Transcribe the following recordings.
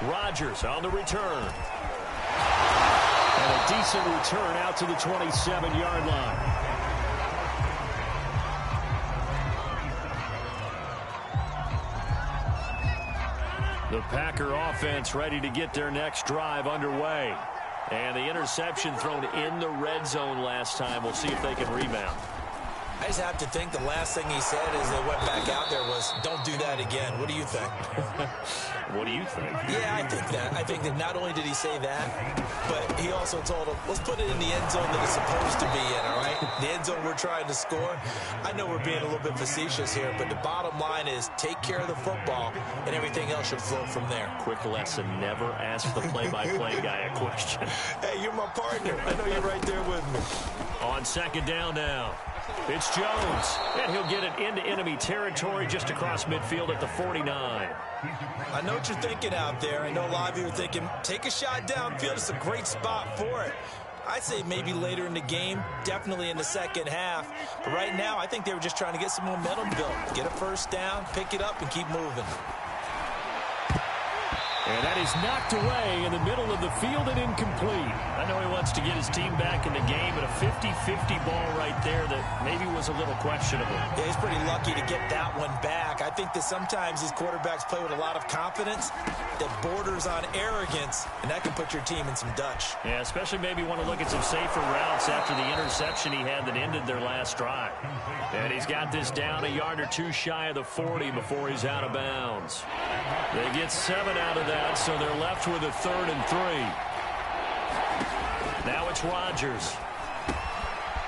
Rodgers on the return. And a decent return out to the 27-yard line. The Packer offense ready to get their next drive underway. And the interception thrown in the red zone last time. We'll see if they can rebound. I just have to think the last thing he said as they went back out there was, don't do that again. What do you think? What do you think? Yeah, I think that. I think that not only did he say that, but he also told them, let's put it in the end zone that it's supposed to be in, all right? The end zone we're trying to score. I know we're being a little bit facetious here, but the bottom line is take care of the football, and everything else should flow from there. Quick lesson, never ask the play-by-play guy a question. Hey, you're my partner. I know you're right there with me. On second down now. It's Jones, and he'll get it into enemy territory just across midfield at the 49. I know what you're thinking out there. I know a lot of you are thinking, take a shot downfield. It's a great spot for it. I'd say maybe later in the game, definitely in the second half. But right now, I think they were just trying to get some momentum built. Get a first down, pick it up, and keep moving. And that is knocked away in the middle of the field and incomplete. I know he wants to get his team back in the game, but a 50-50 ball right there that maybe was a little questionable. Yeah, he's pretty lucky to get that one back. I think that sometimes these quarterbacks play with a lot of confidence that borders on arrogance, and that can put your team in some Dutch. Yeah, especially maybe want to look at some safer routes after the interception he had that ended their last drive. And he's got this down a yard or two shy of the 40 before he's out of bounds. They get 7 out of that, so they're left with a 3rd and 3. Now it's Rodgers.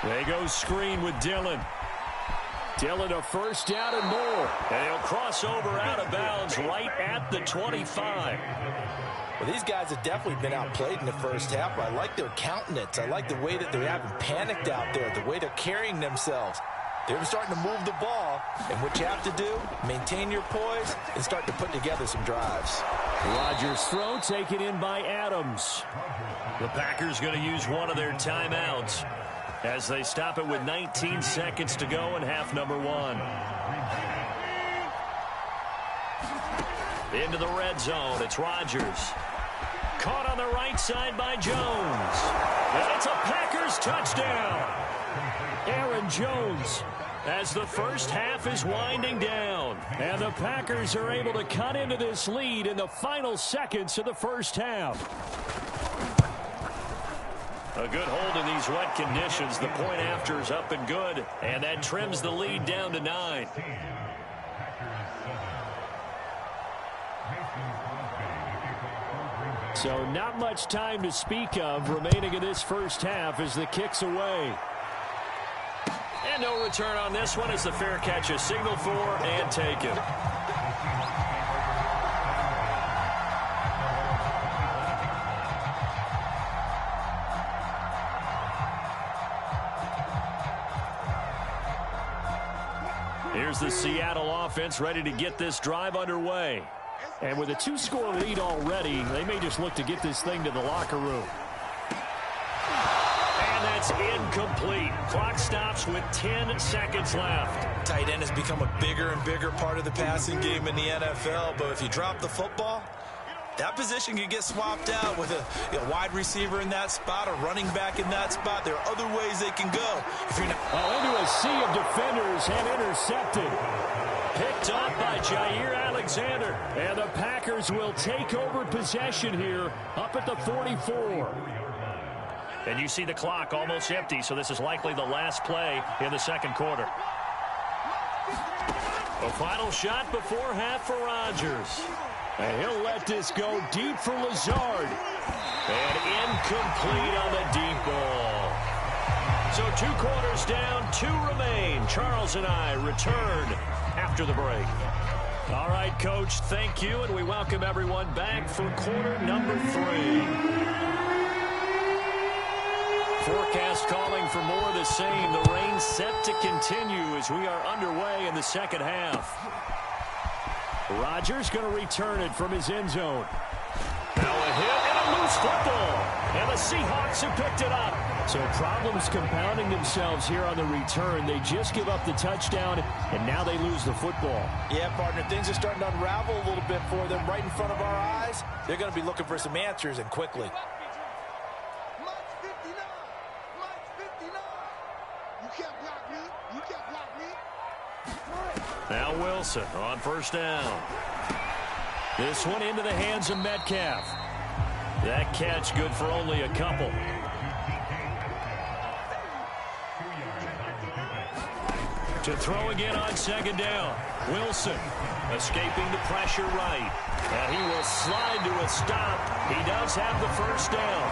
They go screen with Dillon. Dillon a first down and more. And he'll cross over out of bounds right at the 25. Well, these guys have definitely been outplayed in the first half, but I like their countenance. I like the way that they haven't panicked out there, the way they're carrying themselves. They're starting to move the ball, and what you have to do, maintain your poise and start to put together some drives. Rodgers' throw taken in by Adams. The Packers going to use one of their timeouts as they stop it with 19 seconds to go in half number 1. Into the red zone, it's Rodgers. Caught on the right side by Jones. And it's a Packers touchdown. Aaron Jones, as the first half is winding down. And the Packers are able to cut into this lead in the final seconds of the first half. A good hold in these wet conditions. The point after is up and good. And that trims the lead down to 9. So not much time to speak of remaining in this first half as the kick's away. And no return on this one as the fair catch is signaled for and taken. Here's the Seattle offense ready to get this drive underway. And with a 2-score lead already, they may just look to get this thing to the locker room. And that's incomplete. Clock stops with 10 seconds left. Tight end has become a bigger and bigger part of the passing game in the NFL, but if you drop the football, that position can get swapped out with a wide receiver in that spot, a running back in that spot. There are other ways they can go. If you're not into a sea of defenders and intercepted. Picked off by Jair Alexander. And the Packers will take over possession here up at the 44. And you see the clock almost empty, so this is likely the last play in the second quarter. A final shot before half for Rodgers. And he'll let this go deep for Lazard. And incomplete on the deep ball. So 2 quarters down, 2 remain. Charles and I return after the break. All right, Coach, thank you, and we welcome everyone back for quarter number 3. Forecast calling for more of the same. The rain set to continue as we are underway in the second half. Rodgers going to return it from his end zone. Now a hit and a loose football. And the Seahawks have picked it up. So problems compounding themselves here on the return. They just give up the touchdown, and now they lose the football. Yeah, partner, things are starting to unravel a little bit for them right in front of our eyes. They're going to be looking for some answers, and quickly. Now Wilson on first down. This one into the hands of Metcalf. That catch good for only a couple. To throw again on second down. Wilson escaping the pressure right. And he will slide to a stop. He does have the first down.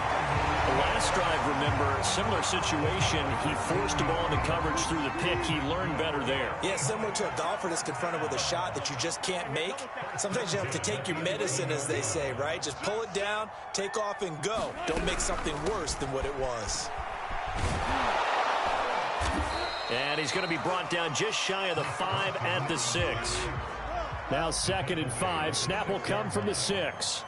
The last drive, remember, similar situation. He forced the ball into coverage through the pick. He learned better there. Yeah, similar to a golfer that's confronted with a shot that you just can't make. Sometimes you have to take your medicine, as they say, right? Just pull it down, take off, and go. Don't make something worse than what it was. And he's going to be brought down just shy of the 5 at the 6. Now 2nd and 5. Snap will come from the 6.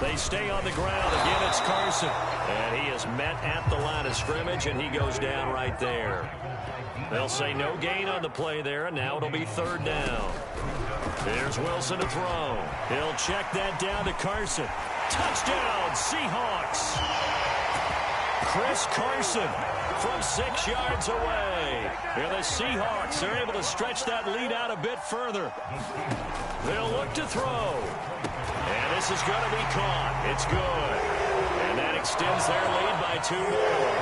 They stay on the ground. Again, it's Carson. And he is met at the line of scrimmage, and he goes down right there. They'll say no gain on the play there, and now it'll be 3rd down. There's Wilson to throw. He'll check that down to Carson. Touchdown, Seahawks. Chris Carson from 6 yards away. And the Seahawks are able to stretch that lead out a bit further. They'll look to throw. And this is going to be caught. It's good. And that extends their lead by 2 more.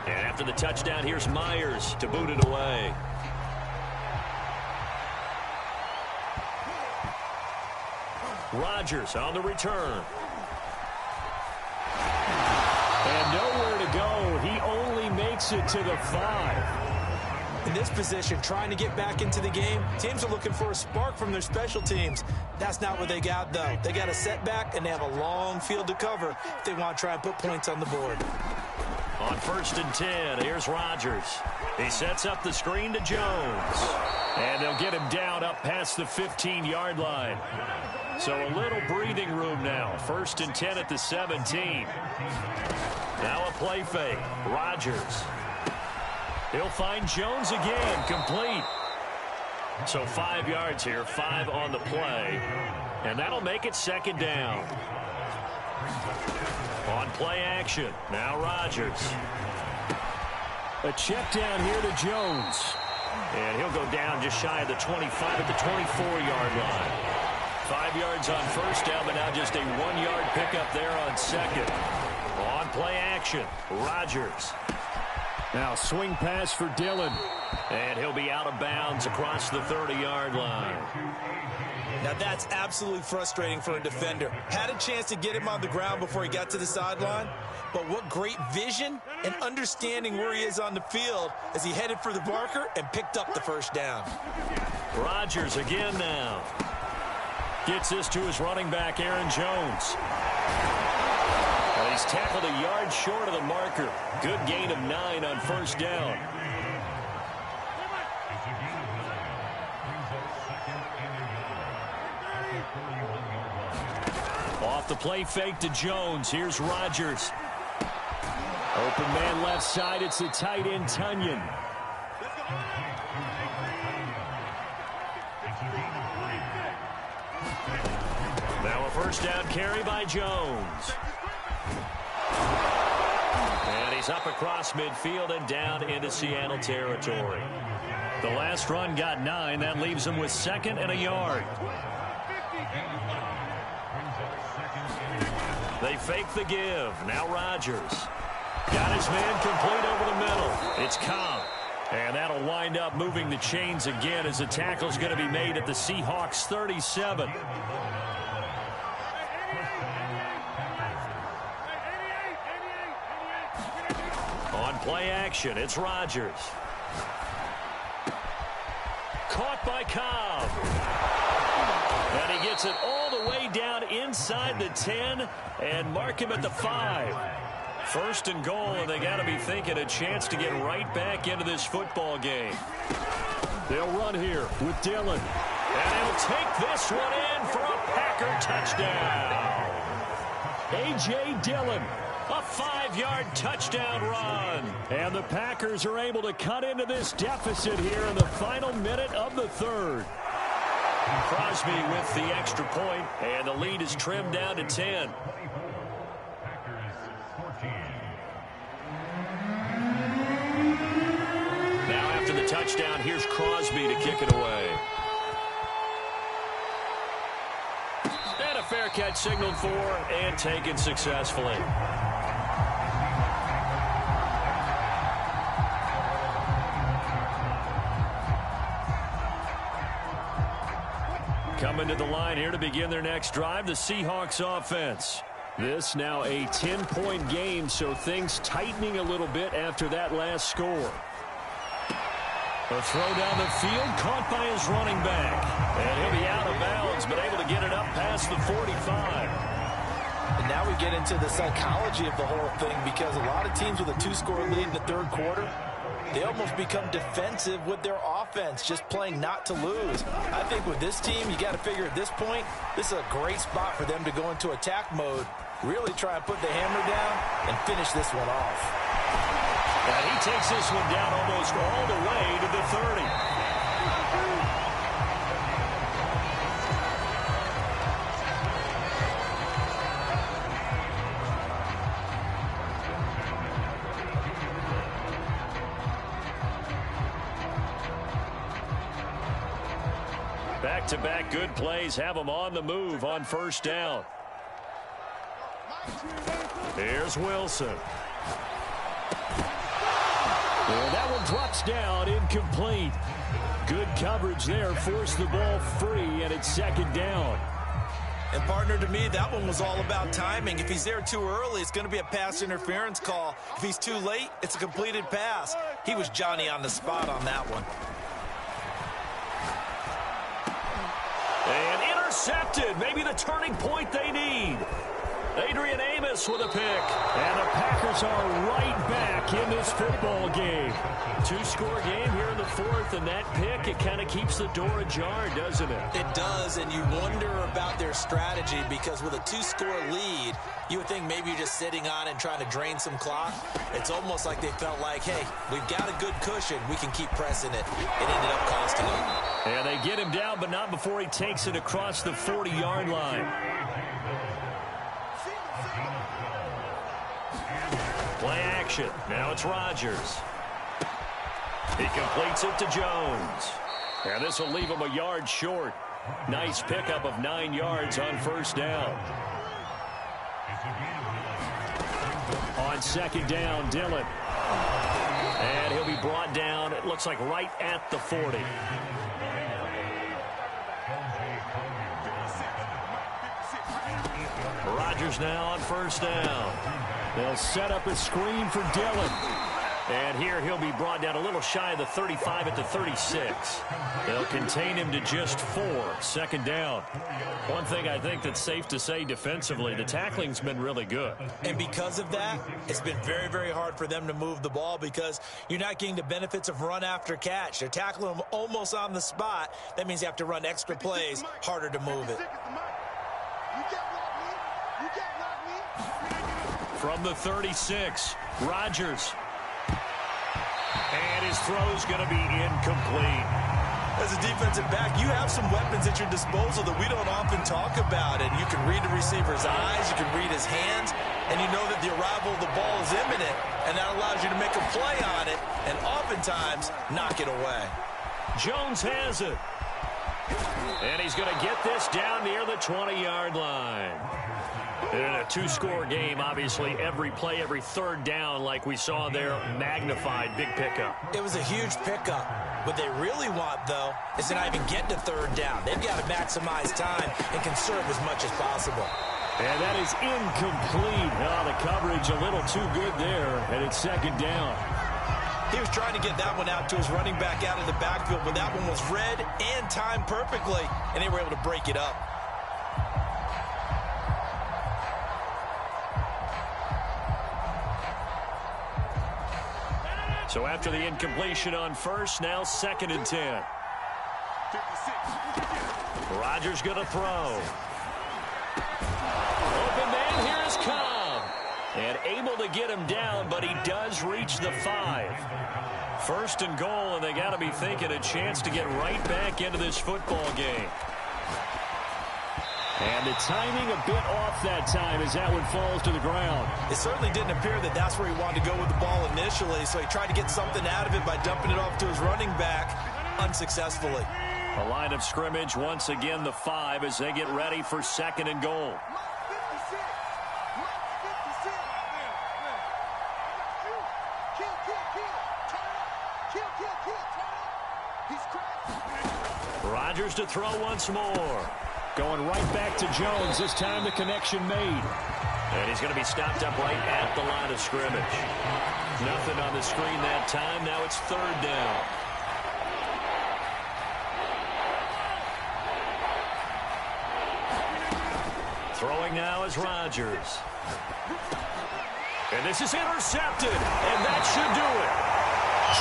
And after the touchdown, here's Myers to boot it away. Rodgers on the return. And nowhere to go. He only makes it to the 5. In this position, trying to get back into the game, teams are looking for a spark from their special teams. That's not what they got, though. They got a setback, and they have a long field to cover if they want to try and put points on the board. On 1st and 10, here's Rodgers. He sets up the screen to Jones. And they'll get him down up past the 15-yard line. So a little breathing room now. 1st and 10 at the 17. Now a play fake. Rodgers. He'll find Jones again. Complete. So 5 yards here. 5 on the play. And that'll make it 2nd down. On play action. Now Rodgers. A check down here to Jones. And he'll go down just shy of the 25 at the 24-yard line. 5 yards on first down, but now just a 1-yard pickup there on 2nd. On play action, Rodgers. Now swing pass for Dillon. And he'll be out of bounds across the 30-yard line. Now that's absolutely frustrating for a defender. Had a chance to get him on the ground before he got to the sideline, but what great vision and understanding where he is on the field as he headed for the marker and picked up the first down. Rodgers again now. Gets this to his running back, Aaron Jones. Well, he's tackled a yard short of the marker. Good gain of 9 on first down. Off the play fake to Jones. Here's Rodgers. Open man left side. It's the tight end, Tunyon. Now a first down carry by Jones. And he's up across midfield and down into Seattle territory. The last run got 9. That leaves him with 2nd and a yard. They fake the give. Now Rodgers. Got his man complete over the middle. It's Cobb. And that'll wind up moving the chains again as the tackle's going to be made at the Seahawks 37. On play action, it's Rodgers. Caught by Cobb. And he gets it all the way down inside the 10 and mark him at the 5. 1st and goal, and they got to be thinking a chance to get right back into this football game. They'll run here with Dillon. And he'll take this one in Packer touchdown. A.J. Dillon, a 5-yard touchdown run. And the Packers are able to cut into this deficit here in the final minute of the third. Crosby with the extra point, and the lead is trimmed down to 10. Now after the touchdown, here's Crosby to kick it away. And a fair catch signaled for and taken successfully. Coming to the line here to begin their next drive, the Seahawks offense. This now a 10-point game, so things tightening a little bit after that last score. A throw down the field, caught by his running back. And he'll be out of bounds, but able to get it up past the 45. And now we get into the psychology of the whole thing, because a lot of teams with a 2-score lead in the third quarter, they almost become defensive with their offense, just playing not to lose. I think with this team, you got to figure at this point, this is a great spot for them to go into attack mode, really try and put the hammer down and finish this one off. And he takes this one down almost all the way to the 30. Back-to-back good plays have them on the move on first down. Here's Wilson. And that one drops down, incomplete. Good coverage there, forced the ball free, and it's second down. And, partner, to me, that one was all about timing. If he's there too early, it's going to be a pass interference call. If he's too late, it's a completed pass. He was Johnny on the spot on that one. And intercepted, maybe the turning point they need. Adrian Amos with a pick. And the Packers are right back in this football game. 2-score game here in the fourth, and that pick, it kind of keeps the door ajar, doesn't it? It does, and you wonder about their strategy, because with a 2-score lead, you would think maybe you're just sitting on it and trying to drain some clock. It's almost like they felt like, hey, we've got a good cushion. We can keep pressing it. It ended up costing them. And they get him down, but not before he takes it across the 40-yard line. Play action. Now it's Rodgers. He completes it to Jones. And this will leave him a yard short. Nice pickup of 9 yards on first down. On second down, Dillon. And he'll be brought down, it looks like right at the 40. Rodgers now on first down. They'll set up a screen for Dillon. And here he'll be brought down a little shy of the 35 at the 36. They'll contain him to just 4. Second down. One thing I think that's safe to say defensively, the tackling's been really good. And because of that, it's been very, very hard for them to move the ball, because you're not getting the benefits of run after catch. They're tackling them almost on the spot. That means you have to run extra plays, harder to move it. From the 36, Rodgers. And his throw's going to be incomplete. As a defensive back, you have some weapons at your disposal that we don't often talk about. And you can read the receiver's eyes, you can read his hands, and you know that the arrival of the ball is imminent, and that allows you to make a play on it and oftentimes knock it away. Jones has it. And he's going to get this down near the 20-yard line. In a 2-score game, obviously, every play, every third down, like we saw there, magnified, big pickup. It was a huge pickup. What they really want, though, is to not even get to third down. They've got to maximize time and conserve as much as possible. And that is incomplete. Oh, the coverage a little too good there, and it's second down. He was trying to get that one out to his running back out of the backfield, but that one was read and timed perfectly, and they were able to break it up. So after the incompletion on first, now second and 10. Rodgers going to throw. And able to get him down, but he does reach the 5. First and goal, and they got to be thinking a chance to get right back into this football game. And the timing a bit off that time as that one falls to the ground. It certainly didn't appear that that's where he wanted to go with the ball initially, so he tried to get something out of it by dumping it off to his running back unsuccessfully. A line of scrimmage, once again the 5 as they get ready for second and goal. Rodgers to throw once more. Going right back to Jones. This time the connection made. And he's going to be stopped up right at the line of scrimmage. Nothing on the screen that time. Now it's third down. Throwing now is Rodgers. And this is intercepted. And that should do it.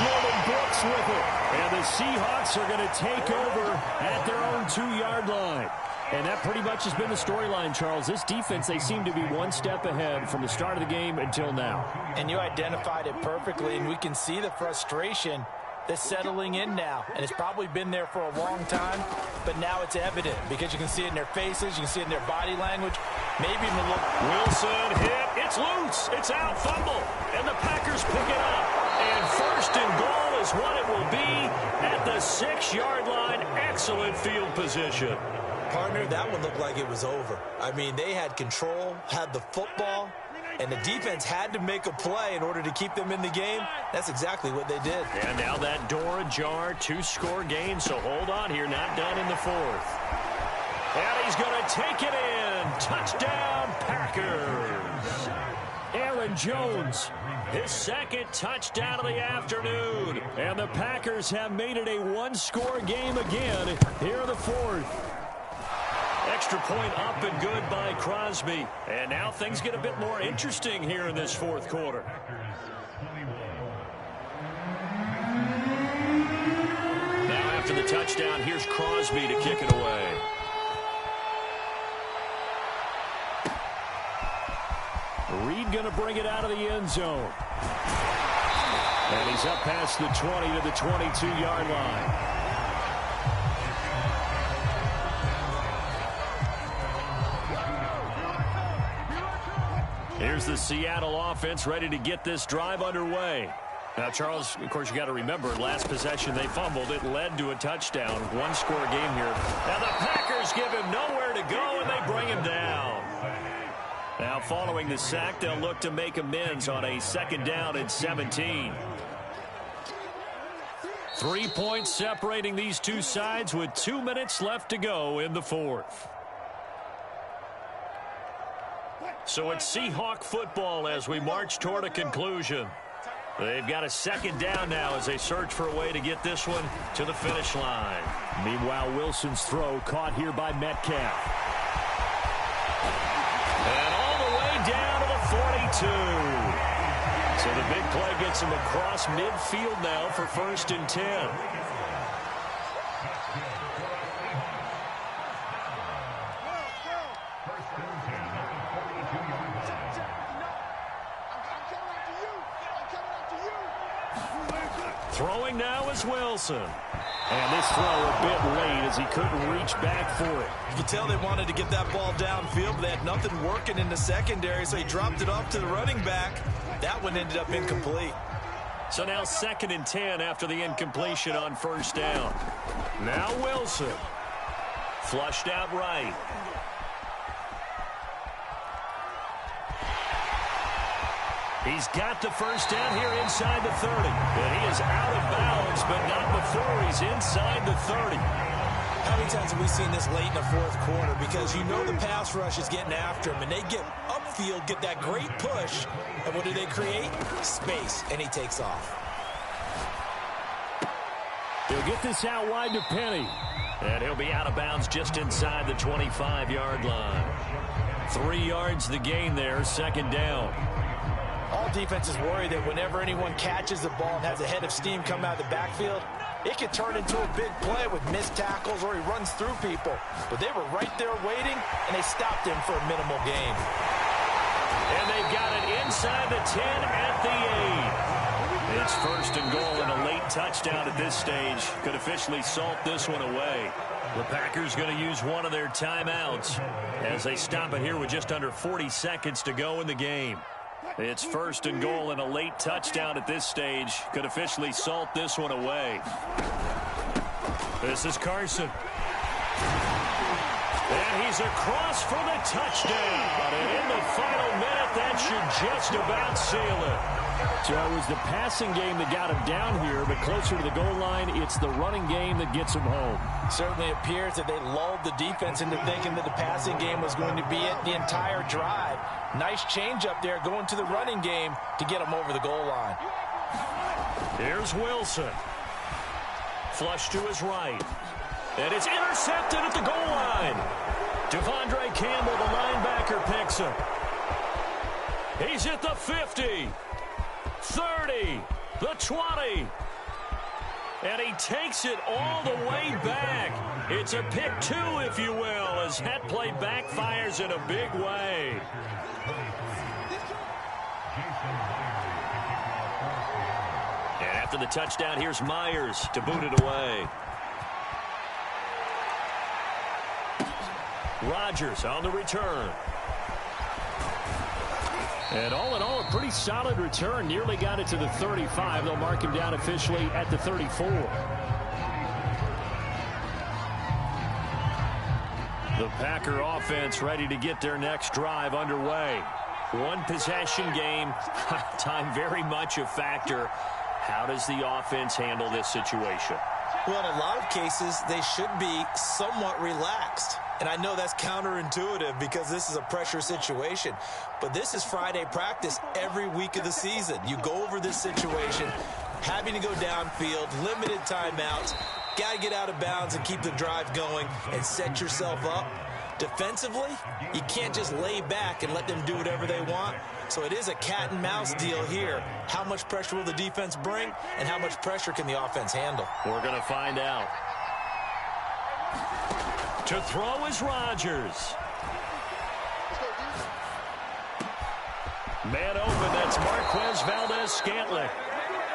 Jordan Brooks with it. And the Seahawks are going to take over at their own 2-yard line. And that pretty much has been the storyline, Charles. This defense, they seem to be one step ahead from the start of the game until now. And you identified it perfectly, and we can see the frustration that's settling in now. And it's probably been there for a long time, but now it's evident because you can see it in their faces, you can see it in their body language, maybe even a look. Wilson hit. It's loose. It's out. Fumble. And the Packers pick it up. And first and goal is what it will be at the 6-yard line. Excellent field position. Partner, that one looked like it was over. I mean, they had control, had the football, and the defense had to make a play in order to keep them in the game. That's exactly what they did. And now that door ajar, 2-score game, so hold on here, not done in the 4th. And he's going to take it in. Touchdown, Packers. Aaron Jones, his second touchdown of the afternoon. And the Packers have made it a 1-score game again here in the 4th. Extra point up and good by Crosby. And now things get a bit more interesting here in this 4th quarter. Now after the touchdown, here's Crosby to kick it away. Reed going to bring it out of the end zone. And he's up past the 20 to the 22-yard line. Here's the Seattle offense ready to get this drive underway. Now, Charles, of course, you got to remember, last possession they fumbled. It led to a touchdown. 1-score game here. Now the Packers give him nowhere to go, and they bring him down. Now, following the sack, they'll look to make amends on a 2nd down and 17. 3 points separating these two sides with 2 minutes left to go in the 4th. So it's Seahawk football as we march toward a conclusion. They've got a 2nd down now as they search for a way to get this one to the finish line. Meanwhile, Wilson's throw caught here by Metcalf. And all the way down to the 42. So the big play gets him across midfield now for 1st and 10. Throwing now is Wilson. And this throw a bit late as he couldn't reach back for it. You can tell they wanted to get that ball downfield, but they had nothing working in the secondary, so he dropped it off to the running back. That one ended up incomplete. So now 2nd and 10 after the incompletion on 1st down. Now Wilson. Flushed out right. He's got the 1st down here inside the 30. And he is out of bounds, but not before he's inside the 30. How many times have we seen this late in the 4th quarter? Because you know the pass rush is getting after him, and they get upfield, get that great push, and what do they create? Space, and he takes off. He'll get this out wide to Penny. And he'll be out of bounds just inside the 25-yard line. 3 yards the gain there, 2nd down. All defenses worry that whenever anyone catches the ball and has a head of steam come out of the backfield, it could turn into a big play with missed tackles or he runs through people. But they were right there waiting, and they stopped him for a minimal gain. And they've got it inside the 10 at the 8. It's first and goal and a late touchdown at this stage. Could officially salt this one away. The Packers going to use one of their timeouts as they stop it here with just under 40 seconds to go in the game. It's first and goal and a late touchdown at this stage. Could officially salt this one away. This is Carson. And he's across for the touchdown. And in the final minute, that should just about seal it. So it was the passing game that got him down here, but closer to the goal line, it's the running game that gets him home. Certainly appears that they lulled the defense into thinking that the passing game was going to be it the entire drive. Nice change up there going to the running game to get him over the goal line. Here's Wilson. Flush to his right. And it's intercepted at the goal line. Devondre Campbell, the linebacker, picks him. He's at the 50. 30, the 20, and he takes it all the way back. It's a pick 2, if you will, as that play backfires in a big way. And after the touchdown, here's Myers to boot it away. Rodgers on the return. And all in all, a pretty solid return. Nearly got it to the 35. They'll mark him down officially at the 34. The Packer offense ready to get their next drive underway. One possession game. Time very much a factor. How does the offense handle this situation? Well, in a lot of cases, they should be somewhat relaxed. And I know that's counterintuitive because this is a pressure situation. But this is Friday practice every week of the season. You go over this situation, having to go downfield, limited timeouts, got to get out of bounds and keep the drive going and set yourself up. Defensively, you can't just lay back and let them do whatever they want. So it is a cat and mouse deal here. How much pressure will the defense bring, and how much pressure can the offense handle? We're going to find out. To throw is Rodgers. Man open, that's Marquez Valdez-Scantling.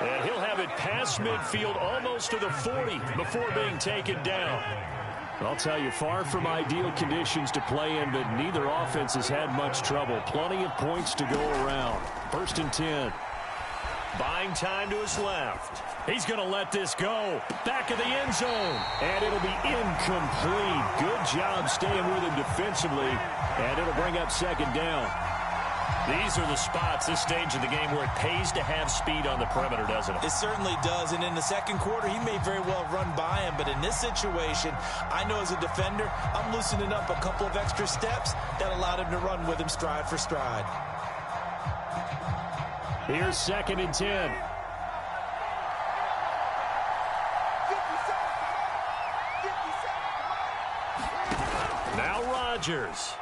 And he'll have it past midfield almost to the 40 before being taken down. I'll tell you, far from ideal conditions to play in, but neither offense has had much trouble. Plenty of points to go around. First and 10. Buying time to his left. He's going to let this go. Back of the end zone. And it'll be incomplete. Good job staying with him defensively. And it'll bring up second down. These are the spots, this stage of the game, where it pays to have speed on the perimeter, doesn't it? It certainly does. And in the second quarter, he may very well run by him. But in this situation, I know as a defender, I'm loosening up a couple of extra steps that allowed him to run with him stride for stride. Here's second and 10. Now Rodgers.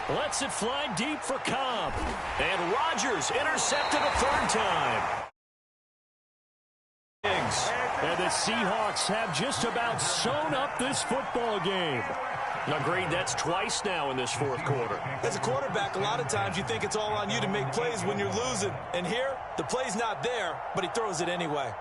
Lets it fly deep for Cobb. And Rodgers intercepted a third time. And the Seahawks have just about sewn up this football game. Agreed, that's twice now in this fourth quarter. As a quarterback, a lot of times you think it's all on you to make plays when you're losing. And here, the play's not there, but he throws it anyway.